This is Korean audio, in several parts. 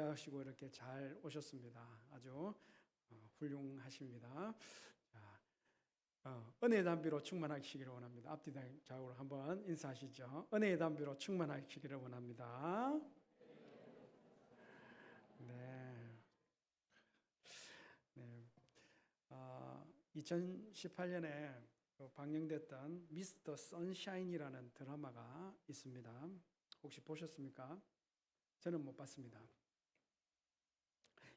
하시고 이렇게 잘 오셨습니다. 아주 훌륭하십니다. 자, 은혜의 담비로 충만하시기를 원합니다. 앞뒤 좌우로 한번 인사하시죠. 은혜의 담비로 충만하시기를 원합니다. 네. 네. 2018년에 방영됐던 미스터 선샤인이라는 드라마가 있습니다. 혹시 보셨습니까? 저는 못 봤습니다.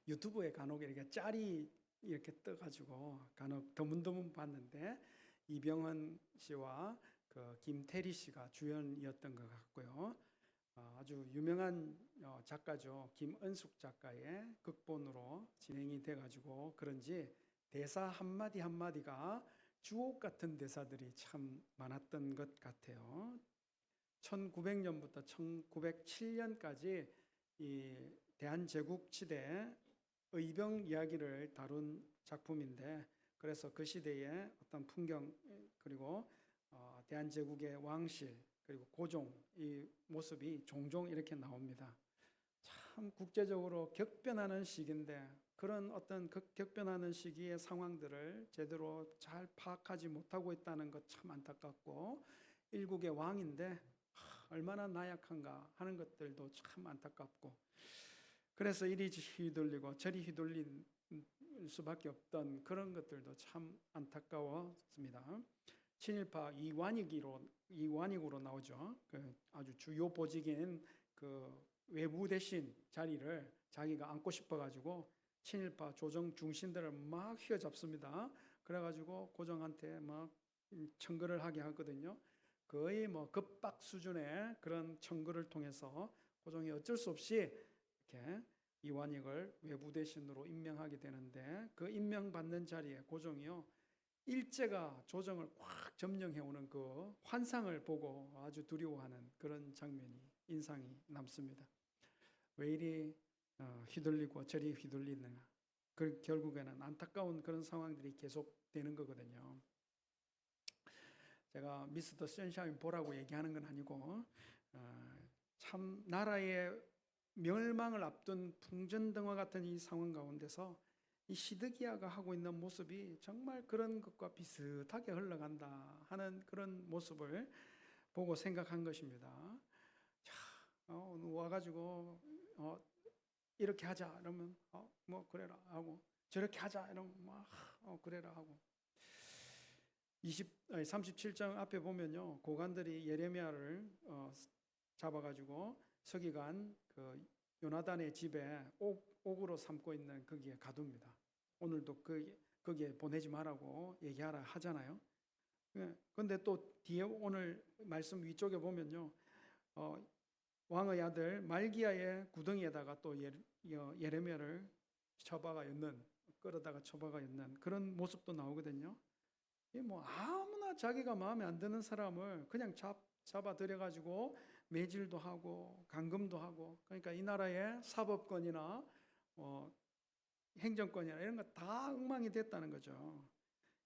유튜브에 간혹 이렇게 짤이 이렇게 떠가지고 간혹 드문드문 봤는데 이병헌 씨와 그 김태리 씨가 주연이었던 것 같고요. 아주 유명한 작가죠. 김은숙 작가의 극본으로 진행이 돼가지고 그런지 대사 한마디 한마디가 주옥 같은 대사들이 참 많았던 것 같아요. 1900년부터 1907년까지 이 대한제국시대 의병 이야기를 다룬 작품인데, 그래서 그 시대의 어떤 풍경, 그리고 대한제국의 왕실, 그리고 고종 이 모습이 종종 이렇게 나옵니다. 참 국제적으로 격변하는 시기인데 그런 어떤 격변하는 시기의 상황들을 제대로 잘 파악하지 못하고 있다는 것 참 안타깝고, 일국의 왕인데 얼마나 나약한가 하는 것들도 참 안타깝고, 그래서 이리 휘둘리고 저리 휘둘린 수밖에 없던 그런 것들도 참 안타까웠습니다. 친일파 이완익으로 나오죠. 그 아주 주요 보직인 그 외부 대신 자리를 자기가 앉고 싶어가지고 친일파 조정 중신들을 막 휘어잡습니다. 그래가지고 고종한테 막 청구를 하게 하거든요. 거의 뭐 급박 수준의 그런 청구를 통해서 고종이 어쩔 수 없이 이렇게 이완익을 외부 대신으로 임명하게 되는데, 그 임명받는 자리에 고종이요, 일제가 조정을 확 점령해오는 그 환상을 보고 아주 두려워하는 그런 장면이 인상이 남습니다. 왜 이리 휘둘리고 저리 휘둘리느냐. 그 결국에는 안타까운 그런 상황들이 계속되는 거거든요. 제가 미스터 선샤인 보라고 얘기하는 건 아니고, 참 나라의 멸망을 앞둔 풍전등화 같은 이 상황 가운데서 이 시드기야가 하고 있는 모습이 정말 그런 것과 비슷하게 흘러간다 하는 그런 모습을 보고 생각한 것입니다. 자, 와가지고 이렇게 하자 이러면 뭐 그래라 하고, 저렇게 하자 이러면 막 그래라 하고. 37장 앞에 보면요, 고관들이 예레미야를 잡아가지고 서기관 그 요나단의 집에 옥으로 삼고 있는 거기에 가둡니다. 오늘도 거기에 보내지 말라고 얘기하라 하잖아요. 그런데 또 뒤에 오늘 말씀 위쪽에 보면요, 왕의 아들 말기야의 구덩이에다가 또 예레미야를 끌어다가 처박아 였는 그런 모습도 나오거든요. 뭐 아무나 자기가 마음에 안 드는 사람을 그냥 잡아들여가지고 매질도 하고 감금도 하고, 그러니까 이 나라의 사법권이나 행정권이나 이런 거 다 엉망이 됐다는 거죠.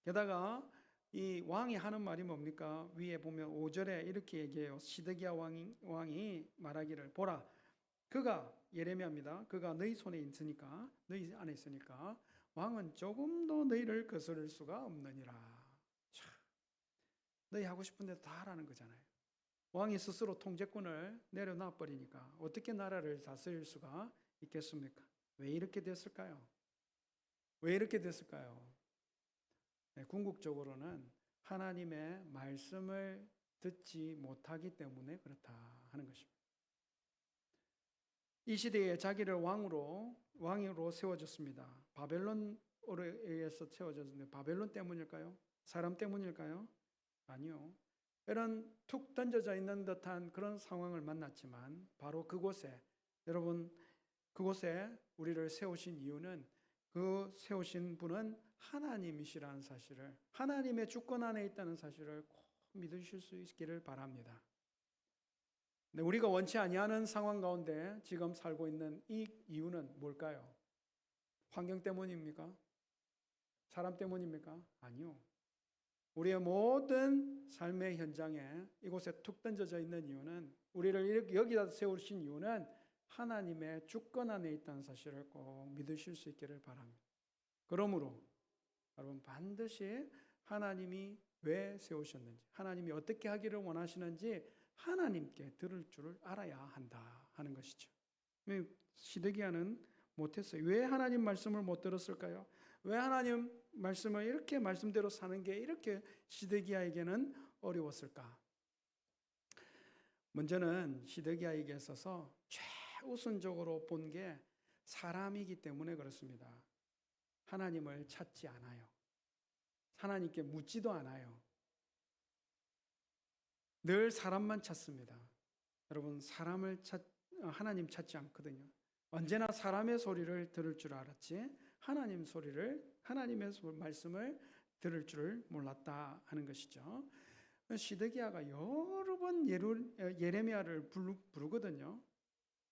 게다가 이 왕이 하는 말이 뭡니까? 위에 보면 5절에 이렇게 얘기해요. 시드기야 왕이 말하기를, 보라, 그가 예레미야입니다. 그가 너희 손에 있으니까, 너희 안에 있으니까 왕은 조금도 너희를 거스를 수가 없느니라. 참, 너희 하고 싶은 대로 다 하라는 거잖아요. 왕이 스스로 통제권을 내려놔 버리니까 어떻게 나라를 다스릴 수가 있겠습니까? 왜 이렇게 됐을까요? 왜 이렇게 됐을까요? 네, 궁극적으로는 하나님의 말씀을 듣지 못하기 때문에 그렇다 하는 것입니다. 이 시대에 자기를 왕으로 세워졌습니다. 바벨론으로 의해서 세워졌는데 바벨론 때문일까요? 사람 때문일까요? 아니요. 이런 툭 던져져 있는 듯한 그런 상황을 만났지만 바로 그곳에, 여러분, 그곳에 우리를 세우신 이유는, 그 세우신 분은 하나님이시라는 사실을, 하나님의 주권 안에 있다는 사실을 꼭 믿으실 수 있기를 바랍니다. 네, 우리가 원치 아니하는 상황 가운데 지금 살고 있는 이 이유는 뭘까요? 환경 때문입니까? 사람 때문입니까? 아니요. 우리의 모든 삶의 현장에 이곳에 툭 던져져 있는 이유는, 우리를 여기다 세우신 이유는 하나님의 주권 안에 있다는 사실을 꼭 믿으실 수 있기를 바랍니다. 그러므로 여러분 반드시 하나님이 왜 세우셨는지, 하나님이 어떻게 하기를 원하시는지 하나님께 들을 줄을 알아야 한다 하는 것이죠. 시드기야는 못했어요. 왜 하나님 말씀을 못 들었을까요? 왜 하나님 말씀을 이렇게 말씀대로 사는 게 이렇게 시드기야에게는 어려웠을까? 먼저는 시드기야에게 있어서 최우선적으로 본 게 사람이기 때문에 그렇습니다. 하나님을 찾지 않아요. 하나님께 묻지도 않아요. 늘 사람만 찾습니다. 여러분, 하나님 찾지 않거든요. 언제나 사람의 소리를 들을 줄 알았지 하나님의 말씀을 들을 줄을 몰랐다 하는 것이죠. 시드기야가 여러 번 예레미야를 부르거든요.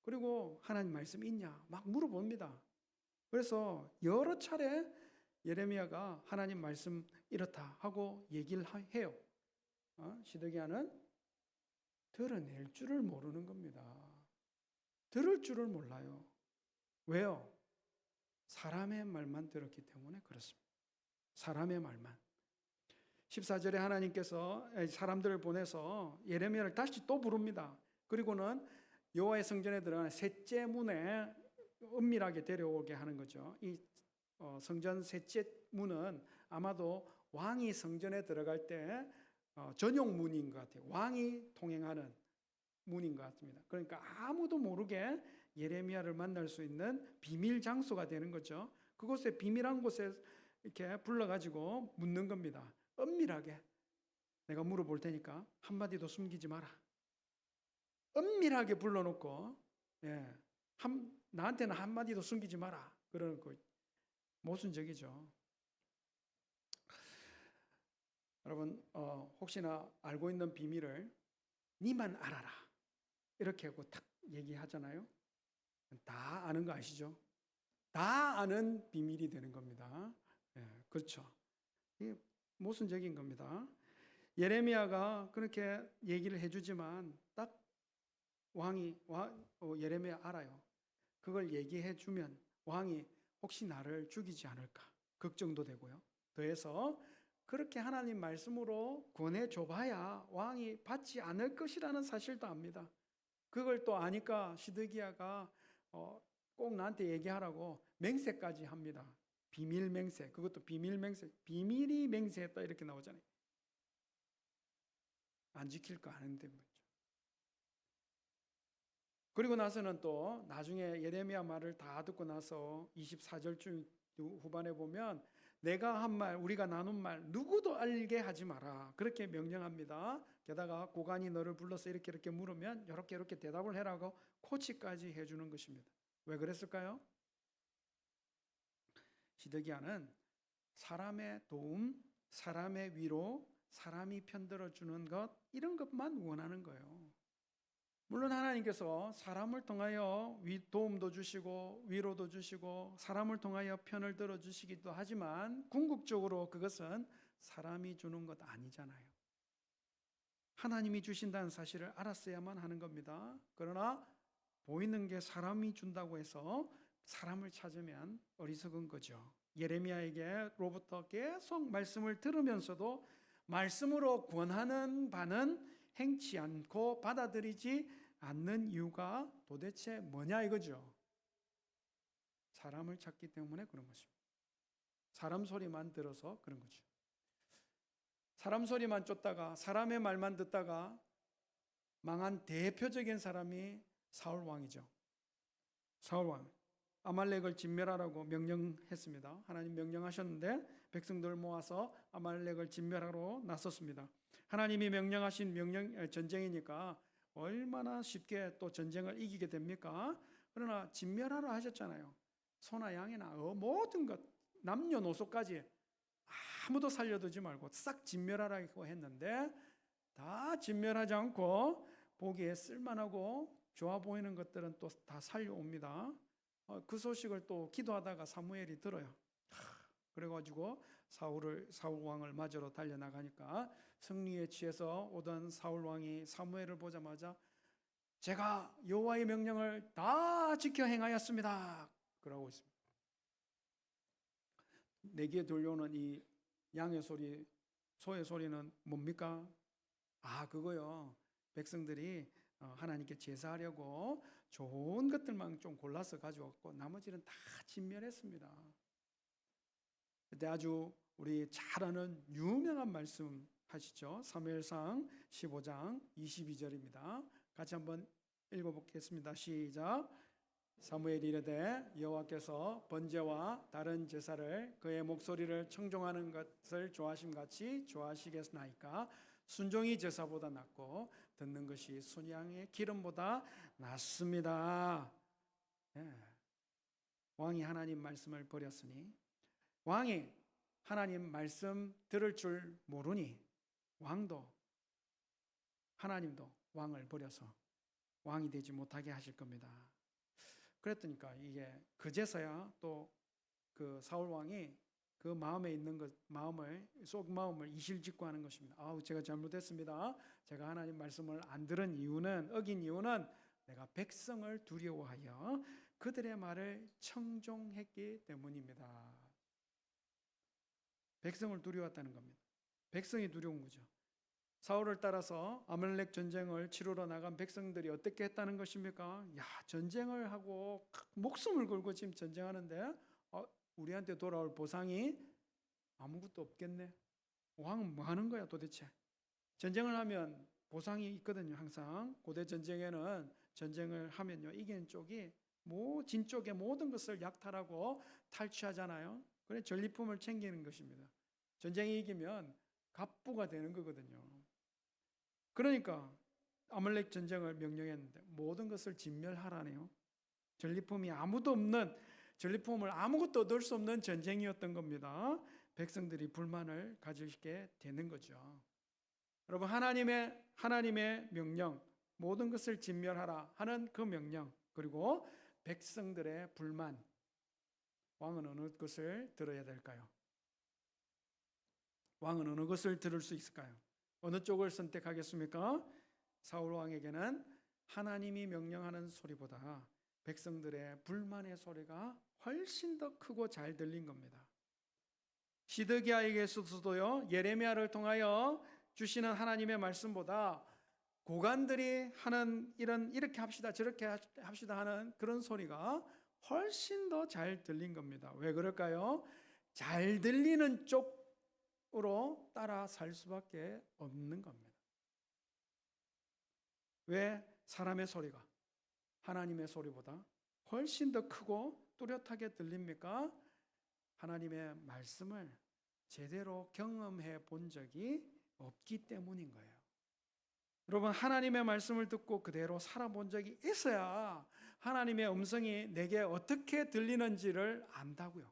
그리고 하나님 말씀 있냐 막 물어봅니다. 그래서 여러 차례 예레미야가 하나님 말씀 이렇다 하고 얘기를 해요. 시드기야는 드러낼 줄을 모르는 겁니다. 들을 줄을 몰라요. 왜요? 사람의 말만 들었기 때문에 그렇습니다. 사람의 말만. 14절에 하나님께서 사람들을 보내서 예레미야를 다시 또 부릅니다. 그리고는 여호와의 성전에 들어가는 셋째 문에 은밀하게 데려오게 하는 거죠. 이 성전 셋째 문은 아마도 왕이 성전에 들어갈 때 전용 문인 것 같아요. 왕이 통행하는 문인 것 같습니다. 그러니까 아무도 모르게 예레미야를 만날 수 있는 비밀 장소가 되는 거죠. 그곳에 비밀한 곳에 이렇게 불러가지고 묻는 겁니다. 은밀하게 내가 물어볼 테니까 한마디도 숨기지 마라. 은밀하게 불러놓고 나한테는 한마디도 숨기지 마라. 그런 거 모순적이죠. 여러분 혹시나 알고 있는 비밀을 니만 알아라 이렇게 하고 탁 얘기하잖아요. 다 아는 거 아시죠? 다 아는 비밀이 되는 겁니다. 그렇죠. 이게 모순적인 겁니다. 예레미야가 그렇게 얘기를 해주지만 딱 왕이 예레미야 알아요. 그걸 얘기해 주면 왕이 혹시 나를 죽이지 않을까 걱정도 되고요. 더해서 그렇게 하나님 말씀으로 권해줘봐야 왕이 받지 않을 것이라는 사실도 압니다. 그걸 또 아니까 시드기야가 꼭 나한테 얘기하라고 맹세까지 합니다. 비밀 맹세, 그것도 비밀 맹세, 비밀이 맹세했다 이렇게 나오잖아요. 안 지킬 거 아는데 뭐죠. 그리고 나서는 또 나중에 예레미야 말을 다 듣고 나서 24절쯤 후반에 보면 내가 한 말, 우리가 나눈 말 누구도 알게 하지 마라. 그렇게 명령합니다. 게다가 고관이 너를 불러서 이렇게 물으면 이렇게 대답을 해라고 코치까지 해주는 것입니다. 왜 그랬을까요? 시드기야는 사람의 도움, 사람의 위로, 사람이 편들어주는 것 이런 것만 원하는 거예요. 물론 하나님께서 사람을 통하여 도움도 주시고 위로도 주시고 사람을 통하여 편을 들어주시기도 하지만 궁극적으로 그것은 사람이 주는 것 아니잖아요. 하나님이 주신다는 사실을 알았어야만 하는 겁니다. 그러나 보이는 게 사람이 준다고 해서 사람을 찾으면 어리석은 거죠. 예레미야에게로부터 계속 말씀을 들으면서도 말씀으로 권하는 바는 행치 않고 받아들이지 않는 이유가 도대체 뭐냐 이거죠. 사람을 찾기 때문에 그런 것입니다. 사람 소리만 들어서 그런 거죠. 사람 소리만 쫓다가 사람의 말만 듣다가 망한 대표적인 사람이 사울 왕이죠. 사울 왕. 아말렉을 진멸하라고 명령했습니다. 하나님 명령하셨는데 백성들 모아서 아말렉을 진멸하러 나섰습니다. 하나님이 명령하신 전쟁이니까 얼마나 쉽게 또 전쟁을 이기게 됩니까? 그러나 진멸하라 하셨잖아요. 소나 양이나 모든 것 남녀노소까지 아무도 살려두지 말고 싹 진멸하라고 했는데 다 진멸하지 않고 보기에 쓸만하고 좋아 보이는 것들은 또 다 살려옵니다. 그 소식을 또 기도하다가 사무엘이 들어요. 그래가지고 사울 왕을 맞으러 달려나가니까 승리에 취해서 오던 사울 왕이 사무엘을 보자마자 제가 여호와의 명령을 다 지켜 행하였습니다. 그러고 있습니다. 내게 들려오는 이 양의 소리, 소의 소리는 뭡니까? 그거요. 백성들이 하나님께 제사하려고 좋은 것들만 좀 골라서 가져왔고 나머지는 다 진멸했습니다. 그때 아주 우리 잘 아는 유명한 말씀 하시죠. 사무엘상 15장 22절입니다. 같이 한번 읽어보겠습니다. 시작. 사무엘이 이르되 여호와께서 번제와 다른 제사를 그의 목소리를 청종하는 것을 좋아하심같이 좋아하시겠나이까. 순종이 제사보다 낫고 듣는 것이 순양의 기름보다 낫습니다. 왕이 하나님 말씀을 버렸으니, 왕이 하나님 말씀 들을 줄 모르니 왕도, 하나님도 왕을 버려서 왕이 되지 못하게 하실 겁니다. 그랬더니까 이게 그제서야 또 그 사울 왕이 그 마음에 있는 것, 속마음을 이실직고하는 것입니다. 제가 잘못했습니다. 제가 하나님 말씀을 안 들은 이유는, 어긴 이유는 내가 백성을 두려워하여 그들의 말을 청종했기 때문입니다. 백성을 두려웠다는 겁니다. 백성이 두려운 거죠. 사울을 따라서 아말렉 전쟁을 치르러 나간 백성들이 어떻게 했다는 것입니까? 전쟁을 하고 목숨을 걸고 지금 전쟁하는데 우리한테 돌아올 보상이 아무것도 없겠네. 왕은 뭐 하는 거야 도대체? 전쟁을 하면 보상이 있거든요. 항상 고대 전쟁에는 전쟁을 하면요, 이기는 쪽이 진 쪽의 모든 것을 약탈하고 탈취하잖아요. 그래 전리품을 챙기는 것입니다. 전쟁이 이기면 갑부가 되는 거거든요. 그러니까 아말렉 전쟁을 명령했는데 모든 것을 진멸하라네요. 전리품이 아무도 없는, 전리품을 아무것도 얻을 수 없는 전쟁이었던 겁니다. 백성들이 불만을 가지게 되는 거죠. 여러분, 하나님의 명령, 모든 것을 진멸하라 하는 그 명령, 그리고 백성들의 불만, 왕은 어느 것을 들어야 될까요? 왕은 어느 것을 들을 수 있을까요? 어느 쪽을 선택하겠습니까? 사울 왕에게는 하나님이 명령하는 소리보다 백성들의 불만의 소리가 훨씬 더 크고 잘 들린 겁니다. 시드기야에게서도요, 예레미야를 통하여 주시는 하나님의 말씀보다 고관들이 하는 이렇게 합시다 저렇게 합시다 하는 그런 소리가 훨씬 더 잘 들린 겁니다. 왜 그럴까요? 잘 들리는 쪽으로 따라 살 수밖에 없는 겁니다. 왜 사람의 소리가 하나님의 소리보다 훨씬 더 크고 뚜렷하게 들립니까? 하나님의 말씀을 제대로 경험해 본 적이 없기 때문인 거예요. 여러분, 하나님의 말씀을 듣고 그대로 살아본 적이 있어야 하나님의 음성이 내게 어떻게 들리는지를 안다고요.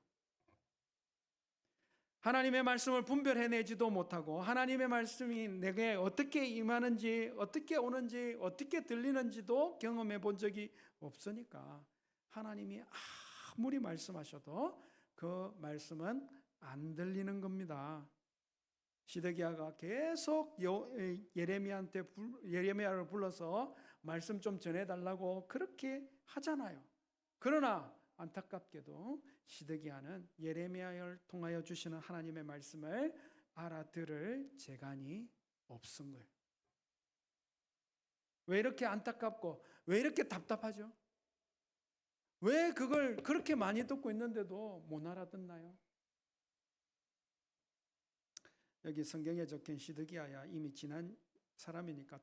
하나님의 말씀을 분별해내지도 못하고 하나님의 말씀이 내게 어떻게 임하는지, 어떻게 오는지, 어떻게 들리는지도 경험해 본 적이 없으니까 하나님이 아무리 말씀하셔도 그 말씀은 안 들리는 겁니다. 시드기야가 계속 예레미야를 불러서 말씀 좀 전해달라고 그렇게 하잖아요. 그러나 안타깝게도 시드기야는 예레미야를 통하여 주시는 하나님의 말씀을 알아들을 재간이 없은 거예요. 왜 이렇게 안타깝고 왜 이렇게 답답하죠? 왜 그걸 그렇게 많이 듣고 있는데도 못 알아듣나요? 여기 성경에 적힌 시드기야야 이미 지난 사람이니까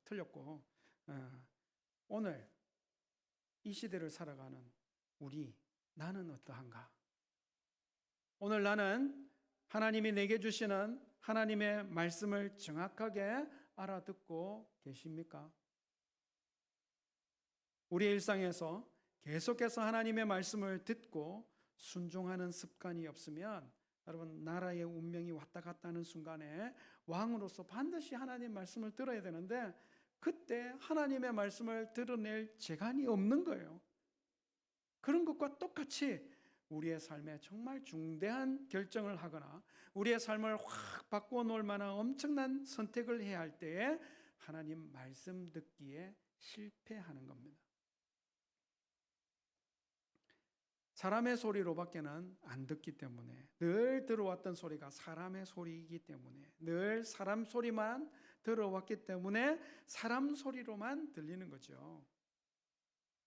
틀렸고, 오늘 이 시대를 살아가는 나는 어떠한가? 오늘 나는 하나님이 내게 주시는 하나님의 말씀을 정확하게 알아듣고 계십니까? 우리의 일상에서 계속해서 하나님의 말씀을 듣고 순종하는 습관이 없으면 여러분, 나라의 운명이 왔다 갔다 하는 순간에 왕으로서 반드시 하나님의 말씀을 들어야 되는데 그때 하나님의 말씀을 들어낼 재간이 없는 거예요. 그런 것과 똑같이 우리의 삶에 정말 중대한 결정을 하거나 우리의 삶을 확 바꾸어 놓을 만한 엄청난 선택을 해야 할 때에 하나님 말씀 듣기에 실패하는 겁니다. 사람의 소리로밖에는 안 듣기 때문에, 늘 들어왔던 소리가 사람의 소리이기 때문에, 늘 사람 소리만 들어왔기 때문에 사람 소리로만 들리는 거죠.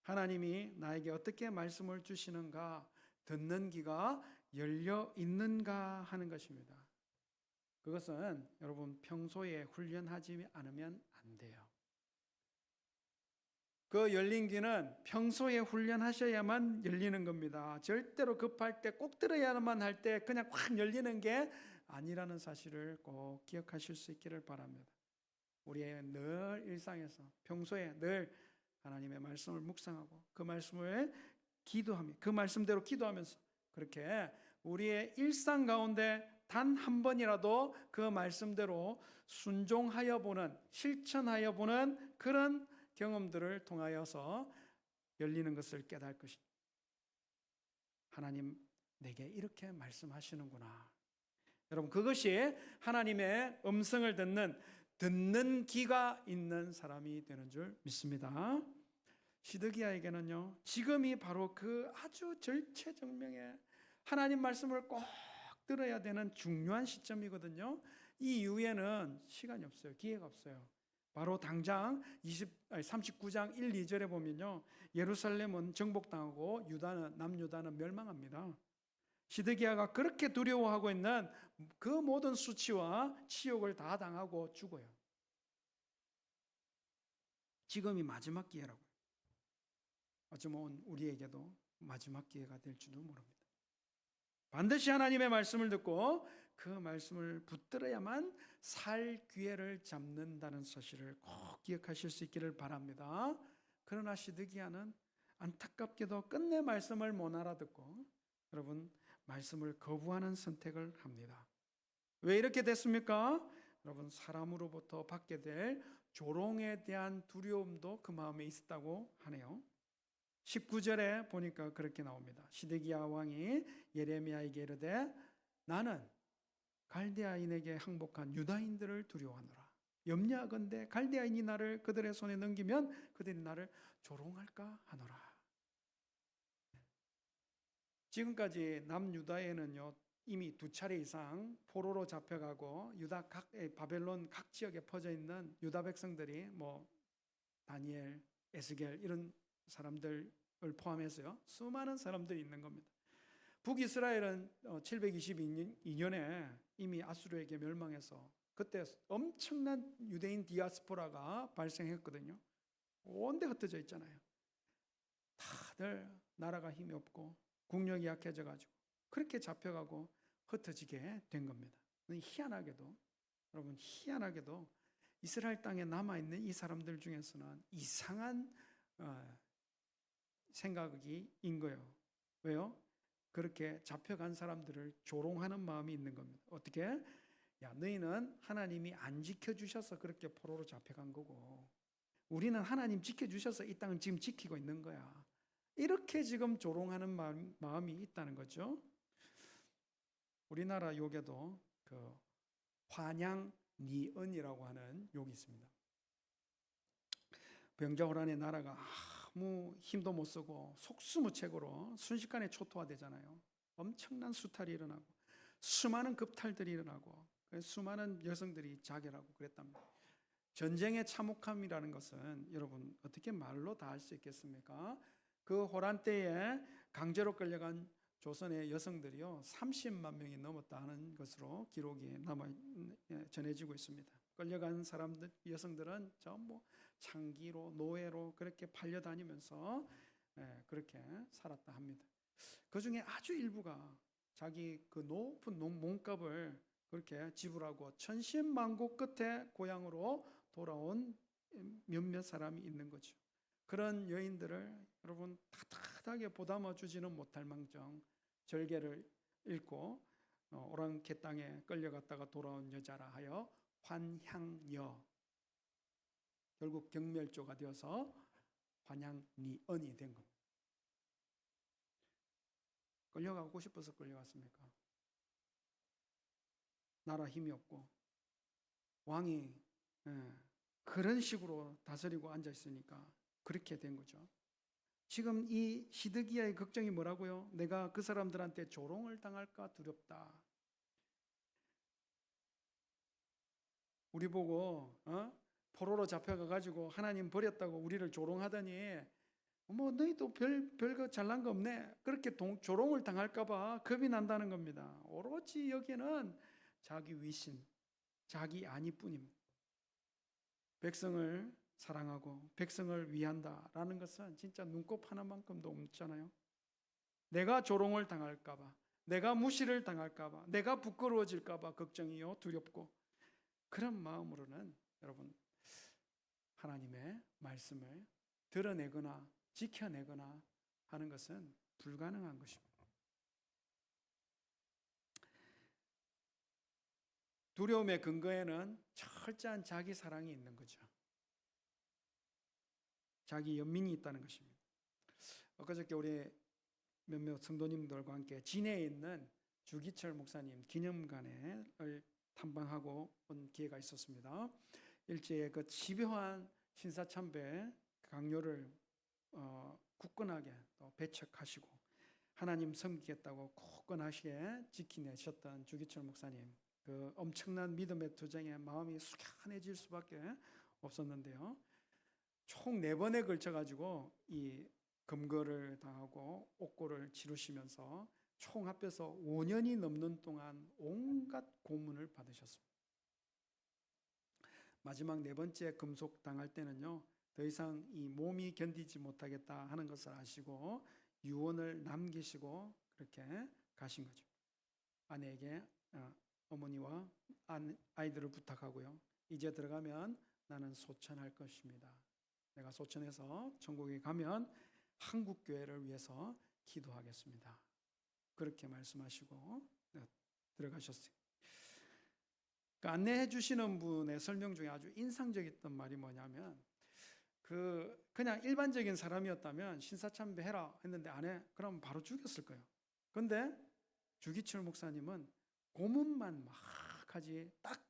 하나님이 나에게 어떻게 말씀을 주시는가, 듣는 귀가 열려 있는가 하는 것입니다. 그것은 여러분 평소에 훈련하지 않으면 안 돼요. 그 열린 귀는 평소에 훈련하셔야만 열리는 겁니다. 절대로 급할 때 꼭 들어야만 할 때 그냥 확 열리는 게 아니라는 사실을 꼭 기억하실 수 있기를 바랍니다. 우리의 늘 일상에서 평소에 늘 하나님의 말씀을 묵상하고 그 말씀을 기도하며 그 말씀대로 기도하면서 그렇게 우리의 일상 가운데 단 한 번이라도 그 말씀대로 순종하여 보는, 실천하여 보는 그런 경험들을 통하여서 열리는 것을 깨달을 것입니다. 하나님 내게 이렇게 말씀하시는구나. 여러분 그것이 하나님의 음성을 듣는 귀가 있는 사람이 되는 줄 믿습니다. 시드기야에게는요, 지금이 바로 그 아주 절체절명의 하나님 말씀을 꼭 들어야 되는 중요한 시점이거든요. 이 이후에는 시간이 없어요. 기회가 없어요. 바로 당장 39장 1, 2절에 보면요, 예루살렘은 정복당하고 남유다는 멸망합니다. 시드기야가 그렇게 두려워하고 있는 그 모든 수치와 치욕을 다 당하고 죽어요. 지금이 마지막 기회라고요. 어쩌면 우리에게도 마지막 기회가 될지도 모릅니다. 반드시 하나님의 말씀을 듣고 그 말씀을 붙들어야만 살 기회를 잡는다는 사실을 꼭 기억하실 수 있기를 바랍니다. 그러나 시드기야는 안타깝게도 끝내 말씀을 못 알아듣고 여러분 말씀을 거부하는 선택을 합니다. 왜 이렇게 됐습니까? 여러분 사람으로부터 받게 될 조롱에 대한 두려움도 그 마음에 있었다고 하네요. 19절에 보니까 그렇게 나옵니다. 시드기야 왕이 예레미야에게 이르되 나는 갈대아인에게 항복한 유다인들을 두려워하노라. 염려하건대 갈대아인이 나를 그들의 손에 넘기면 그들이 나를 조롱할까 하노라. 지금까지 남유다에는요 이미 2차례 이상 포로로 잡혀가고 바벨론 각 지역에 퍼져 있는 유다 백성들이 다니엘, 에스겔 이런 사람들을 포함해서요 수많은 사람들이 있는 겁니다. 북이스라엘은 722년에 이미 아수르에게 멸망해서 그때 엄청난 유대인 디아스포라가 발생했거든요. 온데 흩어져 있잖아요. 다들 나라가 힘이 없고 국력이 약해져 가지고 그렇게 잡혀가고 흩어지게 된 겁니다. 희한하게도 이스라엘 땅에 남아있는 이 사람들 중에서는 이상한 생각인 거예요. 왜요? 그렇게 잡혀간 사람들을 조롱하는 마음이 있는 겁니다. 어떻게? 야, 너희는 하나님이 안 지켜주셔서 그렇게 포로로 잡혀간 거고 우리는 하나님 지켜주셔서 이 땅을 지금 지키고 있는 거야. 이렇게 지금 조롱하는 마음이 있다는 거죠. 우리나라 욕에도 그 환양니언이라고 하는 욕이 있습니다. 병자호란의 나라가 아무 힘도 못 쓰고 속수무책으로 순식간에 초토화되잖아요. 엄청난 수탈이 일어나고 수많은 급탈들이 일어나고 수많은 여성들이 자결하고 그랬답니다. 전쟁의 참혹함이라는 것은 여러분 어떻게 말로 다 할 수 있겠습니까? 그 호란 때에 강제로 끌려간 조선의 여성들이요 30만 명이 넘었다는 것으로 기록이 전해지고 있습니다. 끌려간 여성들은 전부 창기로 노예로 그렇게 팔려다니면서 그렇게 살았다 합니다. 그 중에 아주 일부가 자기 그 높은 몸값을 그렇게 지불하고 천신만고 끝에 고향으로 돌아온 몇몇 사람이 있는 거죠. 그런 여인들을 여러분 따뜻하게 보담아 주지는 못할 망정 절개를 잃고 오랑캐 땅에 끌려갔다가 돌아온 여자라 하여 환향여, 결국 경멸조가 되어서 환양니언이 된 겁니다. 끌려가고 싶어서 끌려갔습니까? 나라 힘이 없고 왕이 그런 식으로 다스리고 앉아 있으니까 그렇게 된 거죠. 지금 이 시드기야의 걱정이 뭐라고요? 내가 그 사람들한테 조롱을 당할까 두렵다. 우리 보고 포로로 잡혀가가지고 하나님 버렸다고 우리를 조롱하더니 뭐 너희도 별거 잘난 거 없네. 그렇게 조롱을 당할까봐 겁이 난다는 겁니다. 오로지 여기는 자기 위신, 자기 안위뿐입니다. 백성을 사랑하고 백성을 위한다라는 것은 진짜 눈곱 하나만큼도 없잖아요. 내가 조롱을 당할까봐, 내가 무시를 당할까봐, 내가 부끄러워질까봐 걱정이요, 두렵고 그런 마음으로는 여러분 하나님의 말씀을 드러내거나 지켜내거나 하는 것은 불가능한 것입니다. 두려움의 근거에는 철저한 자기 사랑이 있는 거죠. 자기 연민이 있다는 것입니다. 엊그저께 우리 몇몇 성도님들과 함께 진해에 있는 주기철 목사님 기념관을 탐방하고 온 기회가 있었습니다. 일제의 그 집요한 신사참배 강요를 굳건하게 또 배척하시고 하나님 섬기겠다고 굳건하게 지키내셨던 주기철 목사님, 그 엄청난 믿음의 투쟁에 마음이 숙연해질 수밖에 없었는데요. 총 4번에 걸쳐 가지고 이 검거를 당하고 옥고를 치르시면서 총 합해서 5년이 넘는 동안 온갖 고문을 받으셨습니다. 마지막 4번째 금속 당할 때는요, 더 이상 이 몸이 견디지 못하겠다 하는 것을 아시고 유언을 남기시고 그렇게 가신 거죠. 아내에게 어머니와 아이들을 부탁하고요. 이제 들어가면 나는 소천할 것입니다. 내가 소천해서 천국에 가면 한국 교회를 위해서 기도하겠습니다. 그렇게 말씀하시고 들어가셨어요. 그 안내해 주시는 분의 설명 중에 아주 인상적이었던 말이 뭐냐면, 그냥 일반적인 사람이었다면 신사참배해라 했는데 안 해. 그럼 바로 죽였을 거예요. 그런데 주기철 목사님은 고문만 막 하지, 딱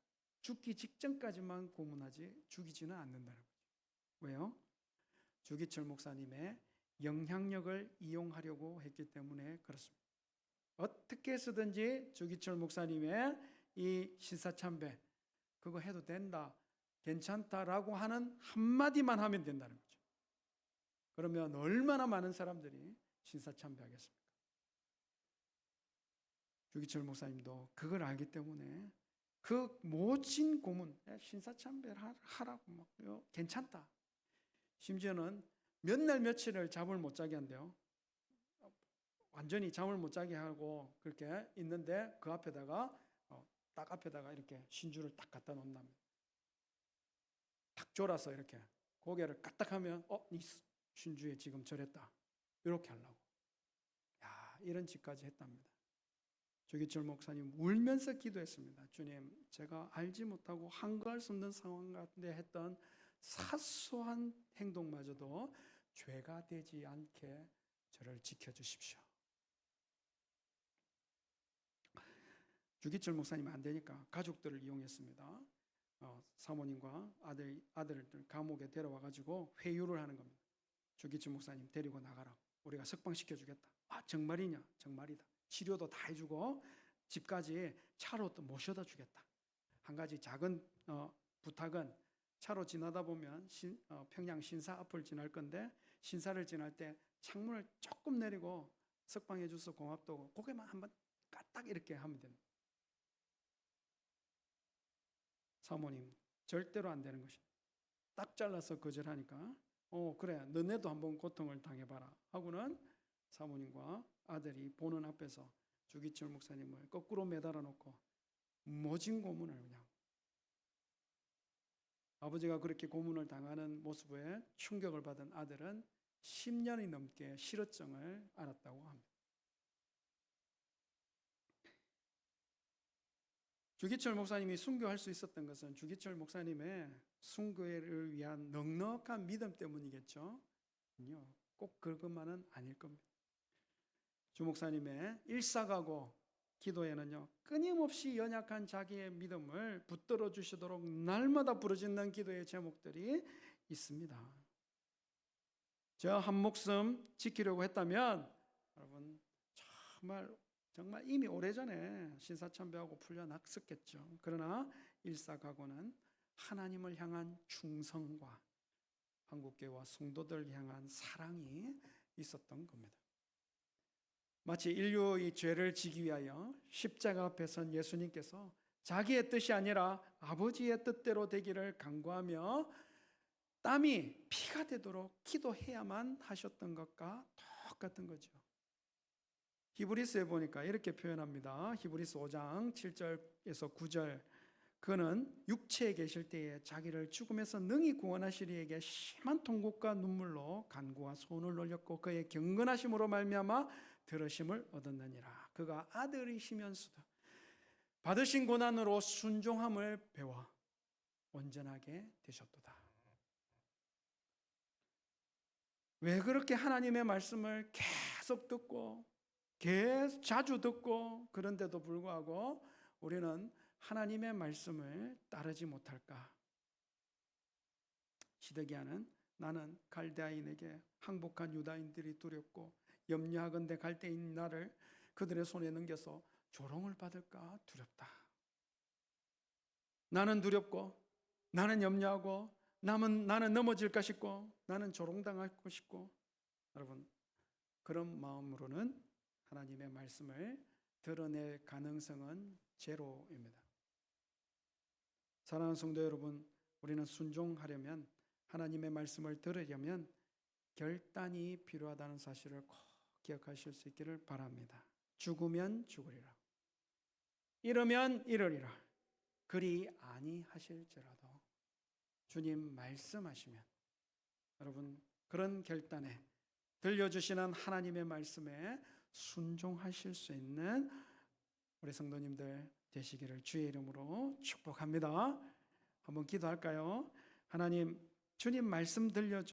죽기 직전까지만 고문하지 죽이지는 않는다는 거죠. 왜요? 주기철 목사님의 영향력을 이용하려고 했기 때문에 그렇습니다. 어떻게 해서든지 주기철 목사님의 이 신사참배 그거 해도 된다, 괜찮다라고 하는 한마디만 하면 된다는 거죠. 그러면 얼마나 많은 사람들이 신사참배하겠습니까? 주기철 목사님도 그걸 알기 때문에 그 모진 고문, 신사참배를 하라고 막 괜찮다. 심지어는 몇 날 며칠을 잠을 못 자게 한대요. 완전히 잠을 못 자게 하고 그렇게 있는데 그 앞에다가 딱 앞에다가 이렇게 신주를 딱 갖다 놓는답니다. 딱 졸아서 이렇게 고개를 까딱하면 이 신주에 지금 절했다. 이렇게 하려고. 이런 짓까지 했답니다. 주기철 목사님 울면서 기도했습니다. 주님, 제가 알지 못하고 한가할 수 없는 상황 가운데 했던 사소한 행동마저도 죄가 되지 않게 저를 지켜주십시오. 주기철 목사님 안 되니까 가족들을 이용했습니다. 사모님과 아들들 감옥에 데려와 가지고 회유를 하는 겁니다. 주기철 목사님 데리고 나가라. 우리가 석방시켜 주겠다. 정말이냐? 정말이다. 치료도 다 해주고 집까지 차로 또 모셔다 주겠다. 한 가지 작은 부탁은, 차로 지나다 보면 평양 신사 앞을 지날 건데 신사를 지날 때 창문을 조금 내리고 석방해 줘서 고맙다고 고개만 한번 까딱 이렇게 하면 됩니다. 사모님 절대로 안 되는 것입니다. 딱 잘라서 거절하니까 그래 너네도 한번 고통을 당해봐라 하고는 사모님과 아들이 보는 앞에서 주기철 목사님을 거꾸로 매달아 놓고 모진 고문을 그냥, 아버지가 그렇게 고문을 당하는 모습에 충격을 받은 아들은 10년이 넘게 실어증을 앓았다고 합니다. 주기철 목사님이 순교할 수 있었던 것은 주기철 목사님의 순교를 위한 넉넉한 믿음 때문이겠죠. 꼭 그것만은 아닐 겁니다. 주 목사님의 일사가고 기도에는요, 끊임없이 연약한 자기의 믿음을 붙들어 주시도록 날마다 부르짖는 기도의 제목들이 있습니다. 저 한 목숨 지키려고 했다면 여러분 정말 이미 오래전에 신사참배하고 풀려났었겠죠. 그러나 일사각오는 하나님을 향한 충성과 한국교회와 성도들 향한 사랑이 있었던 겁니다. 마치 인류의 죄를 지기 위하여 십자가 앞에 선 예수님께서 자기의 뜻이 아니라 아버지의 뜻대로 되기를 간구하며 땀이 피가 되도록 기도해야만 하셨던 것과 똑같은 거죠. 히브리서에 보니까 이렇게 표현합니다. 히브리서 5장 7절에서 9절. 그는 육체에 계실 때에 자기를 죽음에서 능히 구원하시리 이에게 심한 통곡과 눈물로 간구와 손을 올렸고 그의 경건하심으로 말미암아 들으심을 얻었느니라. 그가 아들이시면서도 받으신 고난으로 순종함을 배워 온전하게 되셨도다. 왜 그렇게 하나님의 말씀을 계속 듣고 자주 듣고 그런데도 불구하고 우리는 하나님의 말씀을 따르지 못할까? 시드기야는 나는 갈대아인에게 항복한 유다인들이 두렵고 염려하건대 갈대인 나를 그들의 손에 넘겨서 조롱을 받을까 두렵다. 나는 두렵고 나는 염려하고 나는 넘어질까 싶고 나는 조롱당하고 싶고 여러분 그런 마음으로는 하나님의 말씀을 드러낼 가능성은 제로입니다. 사랑하는 성도 여러분, 우리는 순종하려면 하나님의 말씀을 들으려면 결단이 필요하다는 사실을 꼭 기억하실 수 있기를 바랍니다. 죽으면 죽으리라. 이르면 이르리라. 그리 아니하실지라도 주님 말씀하시면 여러분 그런 결단에 들려주시는 하나님의 말씀에 순종하실 수 있는 우리 성도님들 되시기를 주의 이름으로 축복합니다. 한번 기도할까요? 하나님, 주님 말씀 들려주